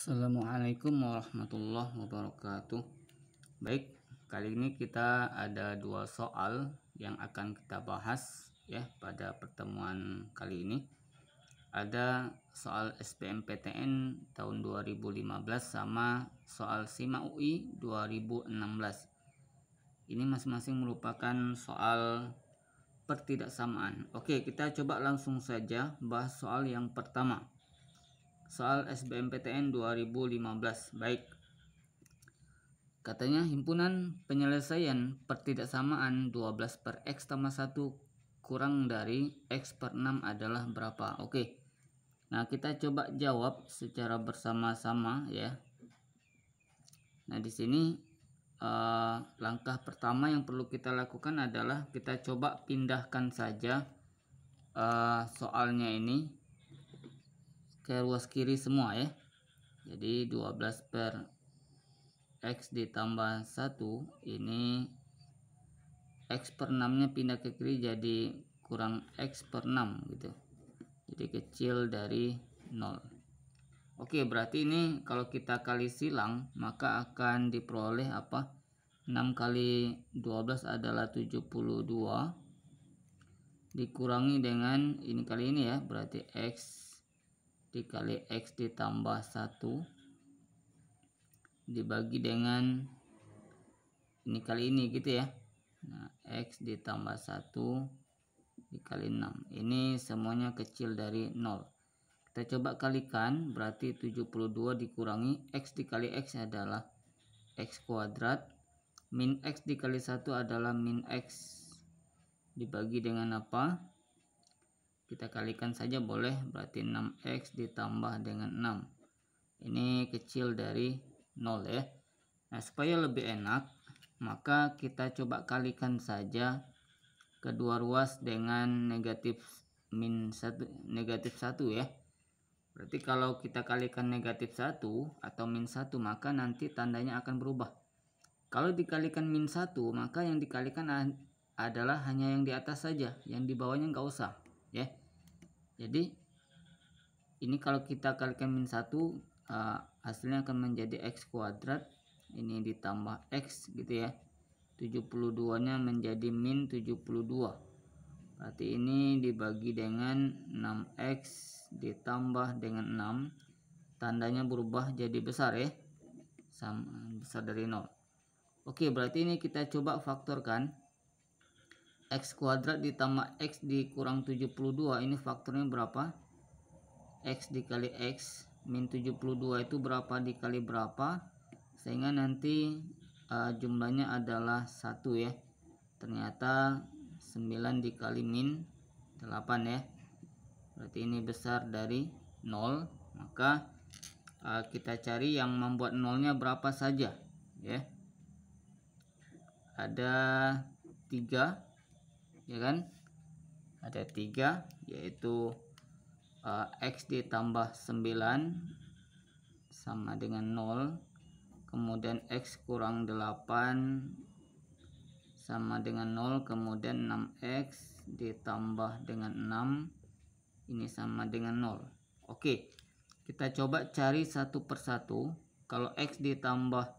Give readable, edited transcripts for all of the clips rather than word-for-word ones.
Assalamualaikum warahmatullahi wabarakatuh. Baik, kali ini kita ada dua soal yang akan kita bahas ya pada pertemuan kali ini. Ada soal SBMPTN tahun 2015 sama soal SIMA UI 2016. Ini masing-masing merupakan soal pertidaksamaan. Oke, kita coba langsung saja bahas soal yang pertama. Soal SBMPTN 2015. Baik. Katanya himpunan penyelesaian pertidaksamaan 12 per X tambah 1 kurang dari X per 6 adalah berapa? Oke. Nah, kita coba jawab secara bersama-sama ya. Nah, di sini langkah pertama yang perlu kita lakukan adalah kita coba pindahkan saja soalnya ini ke ruas kiri semua ya. Jadi 12 per X ditambah 1 ini X per 6 nya pindah ke kiri jadi kurang X per 6 gitu. Jadi kecil dari 0. Oke, berarti ini kalau kita kali silang maka akan diperoleh apa? 6 kali 12 adalah 72 dikurangi dengan ini kali ini ya, berarti X dikali X ditambah 1 dibagi dengan ini kali ini gitu ya. Nah, X ditambah 1 dikali 6 ini semuanya kecil dari 0. Kita coba kalikan, berarti 72 dikurangi X dikali X adalah X kuadrat, min X dikali 1 adalah min X dibagi dengan apa? Kita kalikan saja boleh, berarti 6X ditambah dengan 6. Ini kecil dari 0 ya. Nah, supaya lebih enak, maka kita coba kalikan saja kedua ruas dengan negatif 1 ya. Berarti kalau kita kalikan negatif 1 atau min 1, maka nanti tandanya akan berubah. Kalau dikalikan min 1, maka yang dikalikan adalah hanya yang di atas saja, yang di bawahnya nggak usah ya. Jadi ini kalau kita kalikan min 1 hasilnya akan menjadi X kuadrat, ini ditambah X gitu ya, 72 nya menjadi min 72, berarti ini dibagi dengan 6X ditambah dengan 6, tandanya berubah jadi besar ya, sama besar dari 0. Oke, berarti ini kita coba faktorkan. X kuadrat ditambah X dikurang 72 ini faktornya berapa? X dikali X min 72 itu berapa dikali berapa, sehingga nanti jumlahnya adalah 1 ya. Ternyata 9 dikali min 8 ya, berarti ini besar dari 0. Maka kita cari yang membuat nolnya berapa saja ya. Ada 3 ya kan, ada 3, yaitu X ditambah 9 sama dengan 0, kemudian X kurang 8 sama dengan 0, kemudian 6X ditambah dengan 6 ini sama dengan 0. Oke, kita coba cari satu persatu. Kalau X ditambah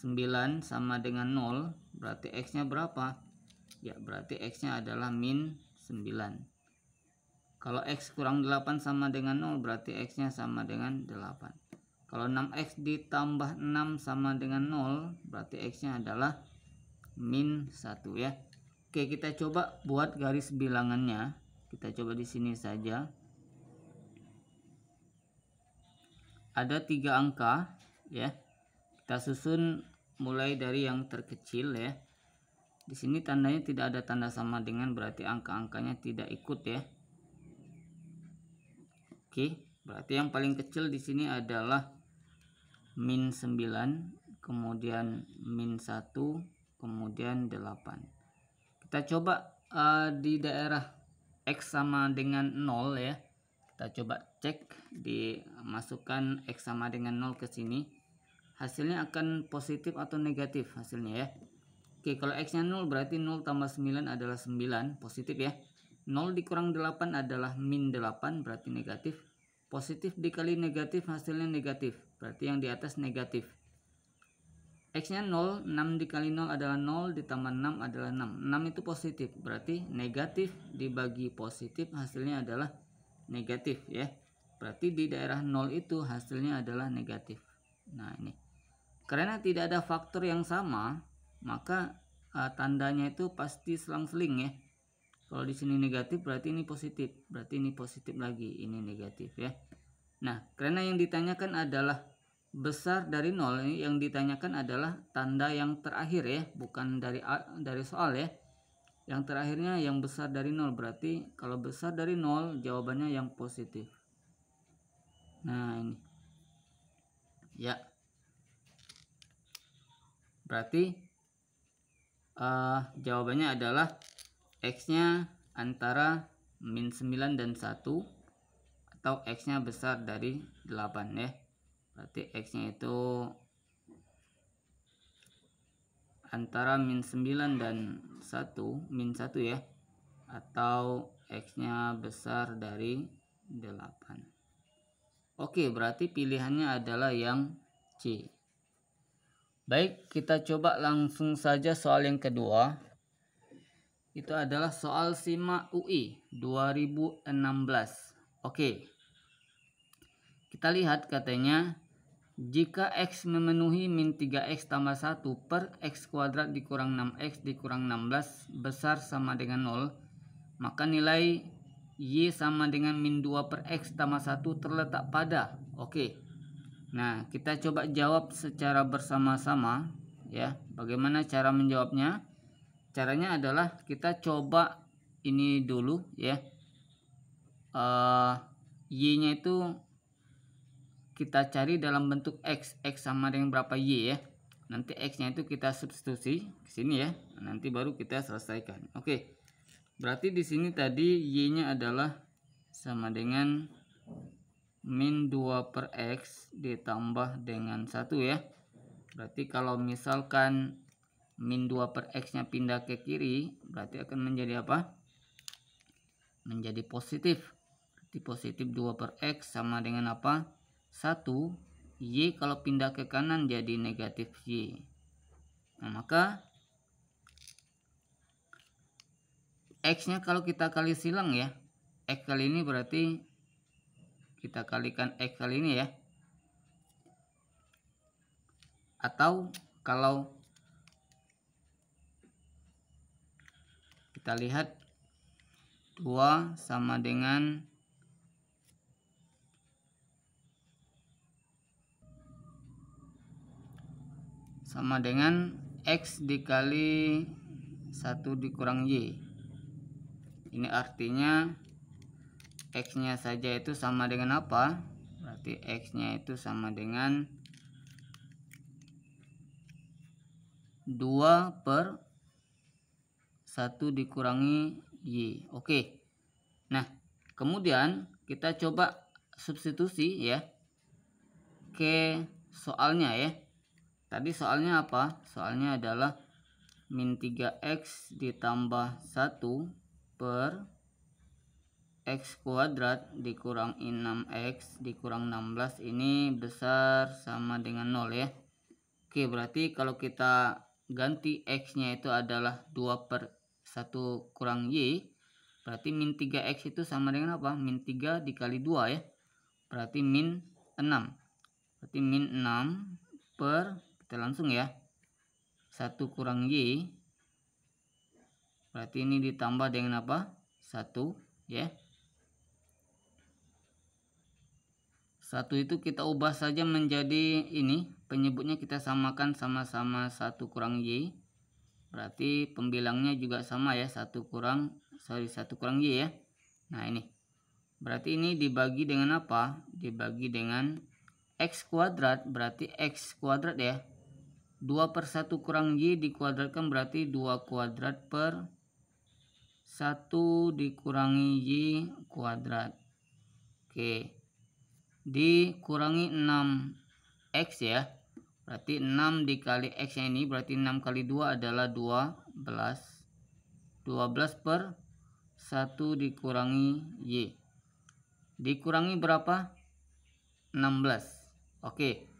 9 sama dengan 0, berarti X nya berapa? Ya, berarti X nya adalah min 9. Kalau X kurang 8 sama dengan 0, berarti X nya sama dengan 8. Kalau 6X ditambah 6 sama dengan 0, berarti X nya adalah min 1 ya. Oke, kita coba buat garis bilangannya. Kita coba di sini saja. Ada 3 angka ya. Kita susun mulai dari yang terkecil ya. Di sini tandanya tidak ada tanda sama dengan, berarti angka-angkanya tidak ikut ya. Oke, berarti yang paling kecil di sini adalah min 9, kemudian min 1, kemudian 8. Kita coba di daerah X sama dengan 0 ya. Kita coba cek, dimasukkan X sama dengan 0 ke sini. Hasilnya akan positif atau negatif hasilnya ya. Oke, kalau X nya 0 berarti 0 tambah 9 adalah 9, positif ya. 0 dikurang 8 adalah min 8, berarti negatif. positif dikali negatif hasilnya negatif, berarti yang di atas negatif. X-nya 0, 6 dikali 0 adalah 0, ditambah 6 adalah 6. 6 itu positif, berarti negatif dibagi positif hasilnya adalah negatif ya. Berarti di daerah 0 itu hasilnya adalah negatif. Nah ini. Karena tidak ada faktor yang sama, maka tandanya itu pasti selang-seling ya. Kalau di sini negatif berarti ini positif, berarti ini positif lagi, ini negatif ya. Nah, karena yang ditanyakan adalah besar dari 0, yang ditanyakan adalah tanda yang terakhir ya, bukan dari soal ya. Yang terakhirnya yang besar dari 0, berarti kalau besar dari 0 jawabannya yang positif. Nah, ini. Ya. Berarti jawabannya adalah X-nya antara min 9 dan 1 atau X-nya besar dari 8 ya. Berarti X-nya itu antara min 9 dan 1, min 1 ya, atau X-nya besar dari 8. Oke, berarti pilihannya adalah yang C. Baik, kita coba langsung saja soal yang kedua. Itu adalah soal SIMA UI 2016. Oke. Kita lihat katanya, jika X memenuhi min 3X tambah 1 per X kuadrat dikurang 6X dikurang 16 besar sama dengan 0, maka nilai Y sama dengan min 2 per X tambah 1 terletak pada. Oke. Nah, kita coba jawab secara bersama-sama ya. Bagaimana cara menjawabnya? Caranya adalah kita coba ini dulu ya. Y-nya itu kita cari dalam bentuk X. X sama dengan berapa Y ya. Nanti X-nya itu kita substitusi ke sini ya. Nanti baru kita selesaikan. Oke. Berarti di sini tadi Y-nya adalah sama dengan min 2 per X ditambah dengan 1 ya. Berarti kalau misalkan min 2 per X nya pindah ke kiri, berarti akan menjadi apa? Menjadi positif. Berarti positif 2 per X sama dengan apa? 1. Y kalau pindah ke kanan jadi negatif Y. Nah, maka X nya kalau kita kali silang ya, X kali ini berarti kita kalikan X kali ini ya. Atau kalau kita lihat 2 sama dengan X dikali 1 dikurang Y. Ini artinya X nya saja itu sama dengan apa? Berarti X nya itu sama dengan 2 per 1 dikurangi Y. Oke. Nah, kemudian kita coba substitusi ya ke soalnya ya. Tadi soalnya apa? Soalnya adalah min 3X ditambah 1 per X kuadrat dikurang 6X dikurang 16 ini besar sama dengan 0 ya. Oke, berarti kalau kita ganti X nya itu adalah 2 per 1 kurang Y, berarti min 3X itu sama dengan apa? Min 3 dikali 2 ya, berarti min 6. Berarti min 6 per, kita langsung ya, 1 kurang Y, berarti ini ditambah dengan apa? 1 ya. 1 itu kita ubah saja menjadi ini, penyebutnya kita samakan sama-sama 1 kurang Y. Berarti pembilangnya juga sama ya, 1 kurang Y ya. Nah ini. Berarti ini dibagi dengan apa? Dibagi dengan X kuadrat, berarti X kuadrat ya. 2 per 1 kurang Y dikuadratkan berarti 2 kuadrat per 1 dikurangi Y kuadrat. Oke. Dikurangi 6X ya. Berarti 6 dikali X nya ini berarti 6 kali 2 adalah 12. 12 per 1 dikurangi Y. Dikurangi berapa? 16. Oke.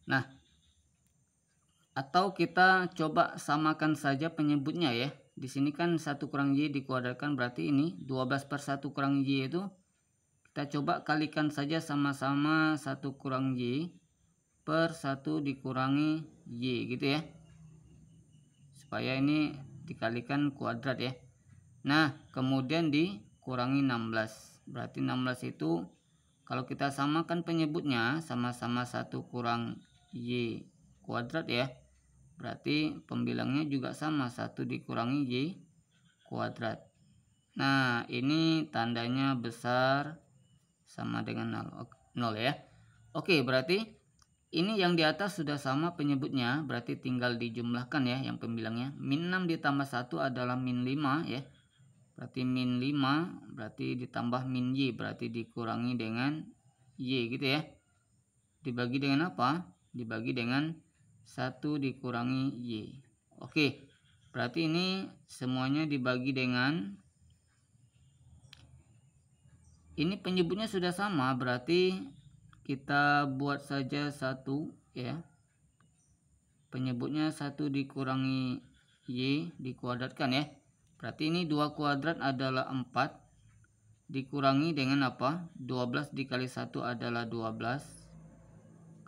Nah, atau kita coba samakan saja penyebutnya ya. Di sini kan 1 kurang Y dikuadratkan, berarti ini 12 per 1 kurang Y itu kita coba kalikan saja sama-sama 1 kurang Y per 1 dikurangi Y gitu ya. Supaya ini dikalikan kuadrat ya. Nah, kemudian dikurangi 16. Berarti 16 itu kalau kita samakan penyebutnya sama-sama 1 kurang Y kuadrat ya. Berarti pembilangnya juga sama, 1 dikurangi Y kuadrat. Nah, ini tandanya besar sama dengan 0 ya. Oke, berarti ini yang di atas sudah sama penyebutnya, berarti tinggal dijumlahkan ya yang pembilangnya. Min 6 ditambah 1 adalah min 5 ya. Berarti min 5 berarti ditambah min Y, berarti dikurangi dengan Y gitu ya. Dibagi dengan apa? Dibagi dengan 1 dikurangi Y. Oke, berarti ini semuanya dibagi dengan, ini penyebutnya sudah sama, berarti kita buat saja 1 ya. Penyebutnya 1 dikurangi Y dikuadratkan ya. Berarti ini 2 kuadrat adalah 4 dikurangi dengan apa? 12 dikali 1 adalah 12.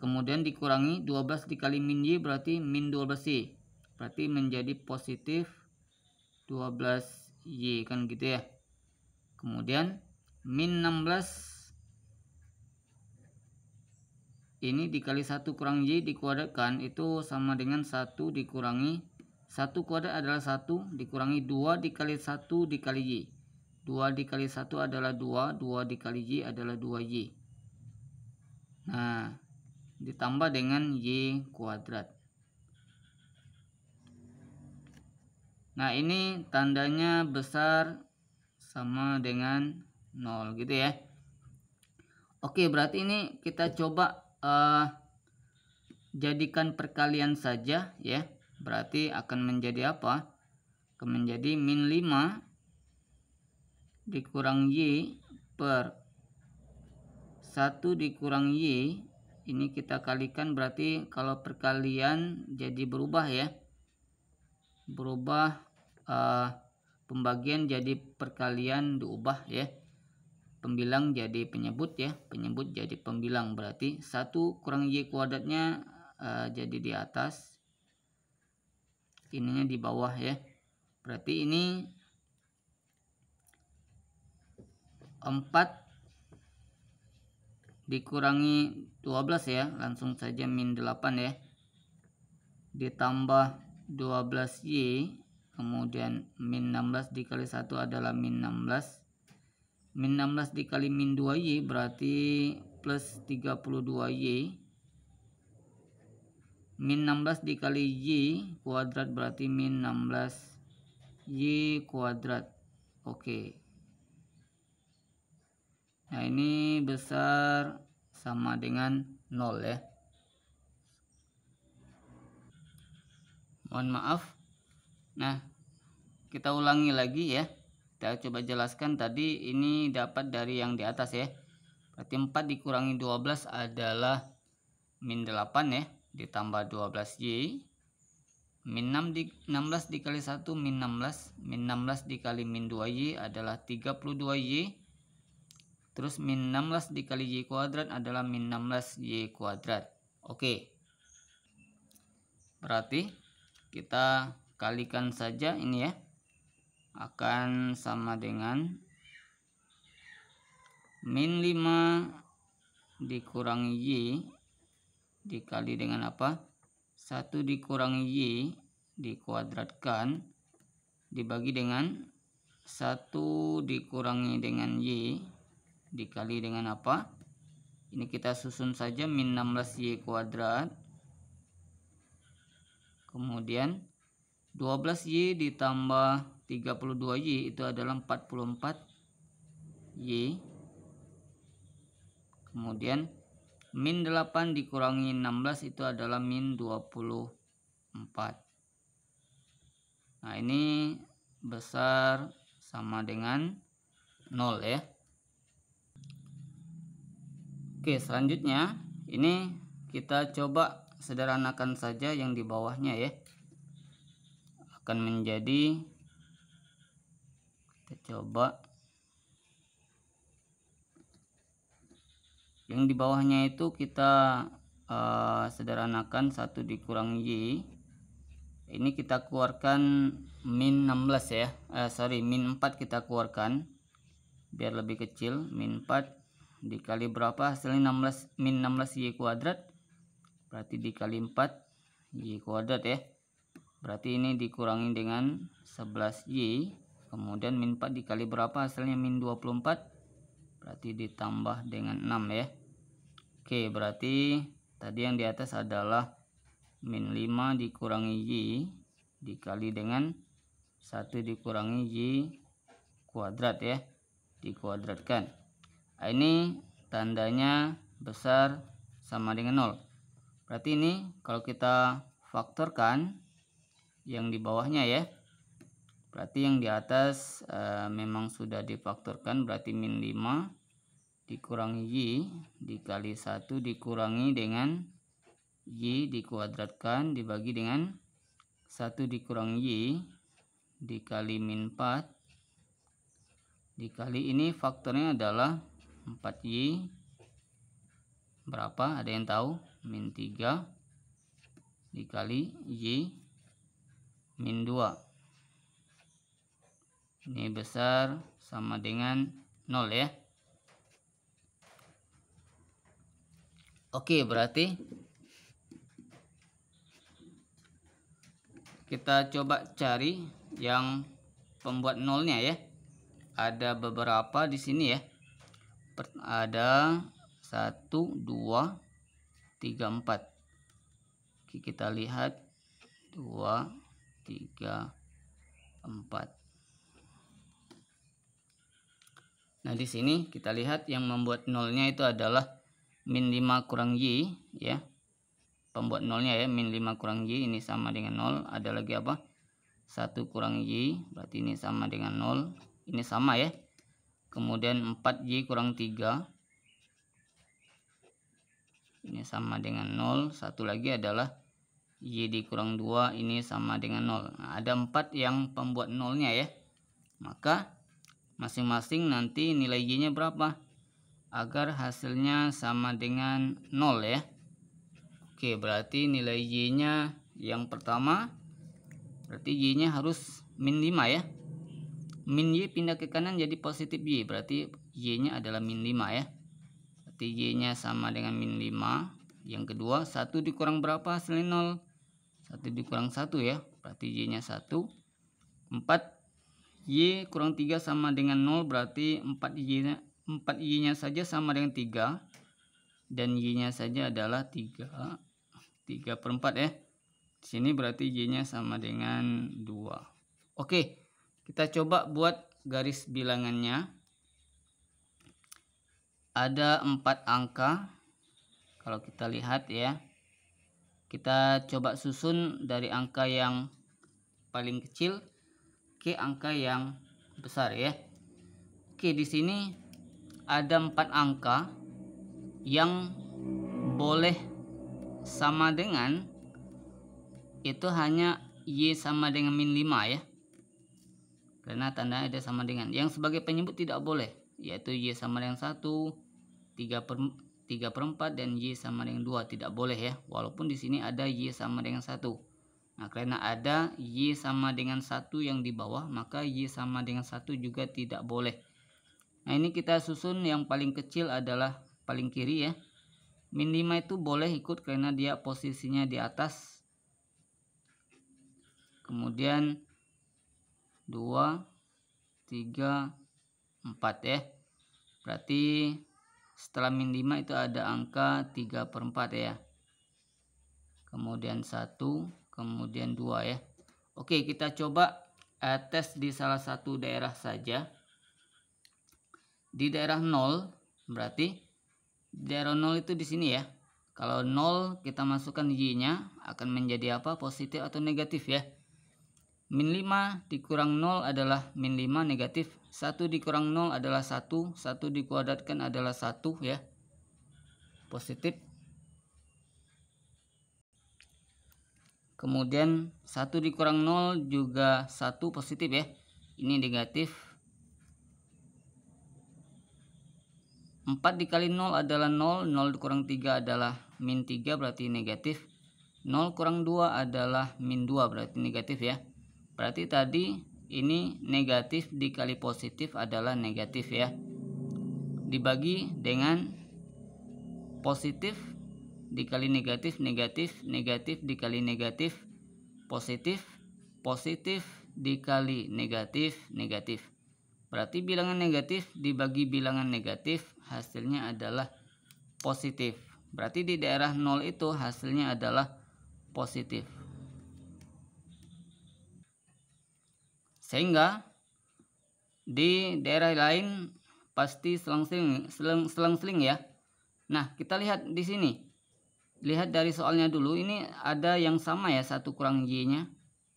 Kemudian dikurangi 12 dikali min Y berarti min 12Y. Berarti menjadi positif 12Y kan gitu ya. Kemudian min 16 ini dikali 1 kurang Y dikuadratkan itu sama dengan 1 dikurangi 1 kuadrat adalah 1 dikurangi 2 dikali 1 dikali Y. 2 dikali 1 adalah 2, 2 dikali Y adalah 2Y. Nah, ditambah dengan Y kuadrat. Nah, ini tandanya besar sama dengan 0 gitu ya. Oke, berarti ini kita coba jadikan perkalian saja ya. Berarti akan menjadi apa? Akan menjadi min 5 dikurang Y per 1 dikurang Y. Ini kita kalikan, berarti kalau perkalian jadi berubah ya. Berubah pembagian jadi perkalian diubah ya. Pembilang jadi penyebut ya. Penyebut jadi pembilang, berarti 1 kurang Y kuadratnya jadi di atas. Ininya di bawah ya. Berarti ini 4 dikurangi 12 ya, langsung saja min 8 ya, ditambah 12Y, kemudian min 16 dikali 1 adalah min 16, min 16 dikali min 2Y berarti plus 32Y, min 16 dikali Y kuadrat berarti min 16Y kuadrat. Oke. Nah, ini besar sama dengan 0 ya. Mohon maaf. Nah, kita ulangi lagi ya. Kita coba jelaskan tadi ini dapat dari yang di atas ya. Berarti 4 dikurangi 12 adalah min 8 ya. Ditambah 12Y. Min 16 dikali 1 min 16. Min 16 dikali min 2Y adalah 32Y. Terus min 16 dikali Y kuadrat adalah min 16Y kuadrat. Oke. Berarti kita kalikan saja ini ya. Akan sama dengan min 5 dikurangi Y dikali dengan apa? 1 dikurangi Y dikuadratkan dibagi dengan 1 dikurangi dengan Y dikali dengan apa? Ini kita susun saja, min 16Y kuadrat. Kemudian 12Y ditambah 32Y itu adalah 44Y. Kemudian min 8 dikurangi 16 itu adalah min 24. Nah, ini besar sama dengan 0 ya. Oke, selanjutnya ini kita coba sederhanakan saja yang di bawahnya ya. Akan menjadi, kita coba yang di bawahnya itu kita sederhanakan 1 dikurang Y. Ini kita keluarkan min 16 ya, min 4 kita keluarkan biar lebih kecil. Min 4 dikali berapa hasilnya? 16 min 16 Y kuadrat, berarti dikali 4 Y kuadrat ya. Berarti ini dikurangi dengan 11 Y, kemudian min 4 dikali berapa hasilnya? Min 24, berarti ditambah dengan 6 ya. Oke, berarti tadi yang di atas adalah min 5 dikurangi Y dikali dengan 1 dikurangi Y kuadrat ya, dikuadratkan. Nah, ini tandanya besar sama dengan 0. Berarti ini kalau kita faktorkan yang di bawahnya ya, berarti yang di atas memang sudah difaktorkan, berarti min 5 dikurangi Y dikali 1 dikurangi dengan Y dikuadratkan dibagi dengan 1 dikurangi Y dikali min 4 dikali ini faktornya adalah 4Y berapa? Ada yang tahu? Min 3 dikali Y min 2. Ini besar sama dengan 0 ya. Oke, berarti kita coba cari yang pembuat nolnya ya. Ada beberapa di sini ya. Ada 1, 2, 3, 4. Oke, kita lihat 2, 3, 4. Nah, di sini kita lihat yang membuat nolnya itu adalah min 5 kurang Y ya. Pembuat nolnya ya, min 5 kurang Y ini sama dengan 0. Ada lagi apa? 1 kurang Y, berarti ini sama dengan 0. Ini sama ya. Kemudian 4Y kurang 3. Ini sama dengan 0. Satu lagi adalah Y dikurang 2, ini sama dengan 0. Nah, ada 4 yang pembuat nolnya ya. Maka masing-masing nanti nilai Y-nya berapa? Agar hasilnya sama dengan 0 ya. Oke, berarti nilai Y-nya yang pertama, berarti Y-nya harus min 5 ya. Min Y pindah ke kanan jadi positif Y, berarti Y-nya adalah min 5 ya. Berarti Y-nya sama dengan min 5. Yang kedua, 1 dikurang berapa hasilnya? 0. 1 dikurang 1 ya, berarti Y-nya 1. 4 Y kurang 3 sama dengan 0, berarti 4Y-nya saja sama dengan 3. Dan Y-nya saja adalah 3 per 4 ya. Di sini berarti Y-nya sama dengan 2. Oke, kita coba buat garis bilangannya. Ada 4 angka. Kalau kita lihat ya, kita coba susun dari angka yang paling kecil ke angka yang besar ya. Oke, di sini ada 4 angka yang boleh sama dengan itu hanya Y sama dengan min 5 ya. Karena tandanya ada sama dengan. Yang sebagai penyebut tidak boleh, yaitu Y sama dengan 1, 3 per 4 dan Y sama dengan 2 tidak boleh ya. Walaupun di sini ada Y sama dengan 1. Nah, karena ada Y sama dengan 1 yang di bawah, maka Y sama dengan 1 juga tidak boleh. Nah, ini kita susun yang paling kecil adalah paling kiri ya. Min 5 itu boleh ikut karena dia posisinya di atas. Kemudian 2, 3, 4 ya. Berarti setelah min 5 itu ada angka 3 per 4 ya. Kemudian 1, kemudian 2 ya. Oke, kita coba tes di salah satu daerah saja. Di daerah 0, berarti daerah 0 itu di sini ya. Kalau 0 kita masukkan Y-nya akan menjadi apa? Positif atau negatif ya. Min 5 dikurang 0 adalah min 5 negatif 1 dikurang 0 adalah 1, 1 dikuadratkan adalah 1 ya, positif. Kemudian 1 dikurang 0 juga 1 positif ya, ini negatif. 4 dikali 0 adalah 0, 0 dikurang 3 adalah min 3 berarti negatif. 0 kurang 2 adalah min 2 berarti negatif ya. Berarti tadi ini negatif dikali positif adalah negatif ya. Dibagi dengan positif dikali negatif, negatif, negatif dikali negatif, positif, positif dikali negatif, negatif. Berarti bilangan negatif dibagi bilangan negatif hasilnya adalah positif. Berarti di daerah 0 itu hasilnya adalah positif. Sehingga di daerah lain pasti selang-seling ya. Nah, kita lihat di sini. Lihat dari soalnya dulu, ini ada yang sama ya, 1 kurang y-nya.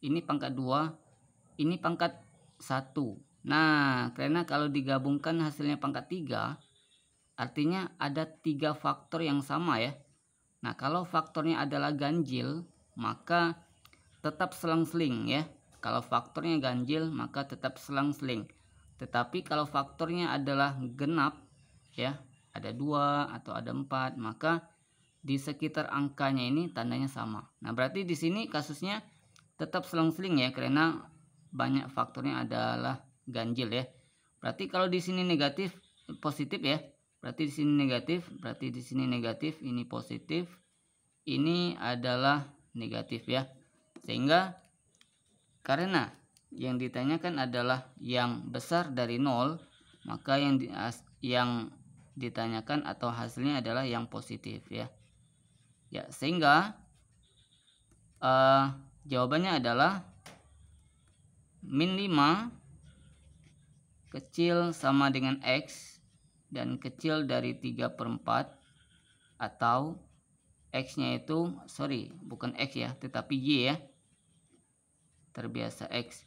Ini pangkat 2, ini pangkat 1. Nah, karena kalau digabungkan hasilnya pangkat 3, artinya ada 3 faktor yang sama ya. Nah, kalau faktornya adalah ganjil, maka tetap selang-seling ya. Kalau faktornya ganjil, maka tetap selang-seling. Tetapi kalau faktornya adalah genap ya, ada 2 atau ada 4, maka di sekitar angkanya ini tandanya sama. Nah, berarti di sini kasusnya tetap selang-seling ya, karena banyak faktornya adalah ganjil ya. Berarti kalau di sini negatif, positif ya. Berarti di sini negatif, berarti di sini negatif, ini positif. Ini adalah negatif ya. Sehingga karena yang ditanyakan adalah yang besar dari 0, maka yang ditanyakan atau hasilnya adalah yang positif ya. Ya, sehingga jawabannya adalah min 5 kecil sama dengan X dan kecil dari 3/4, atau X-nya itu, bukan X ya, tetapi Y ya. Terbiasa X.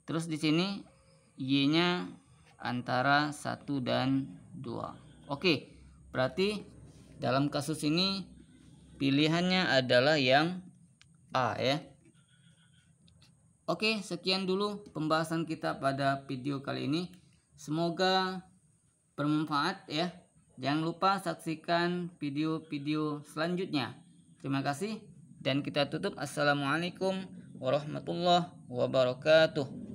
Terus di sini Y-nya antara 1 dan 2. Oke, berarti dalam kasus ini pilihannya adalah yang A ya. Oke, sekian dulu pembahasan kita pada video kali ini. Semoga bermanfaat ya. Jangan lupa saksikan video-video selanjutnya. Terima kasih dan kita tutup. Assalamualaikum warahmatullahi wabarakatuh.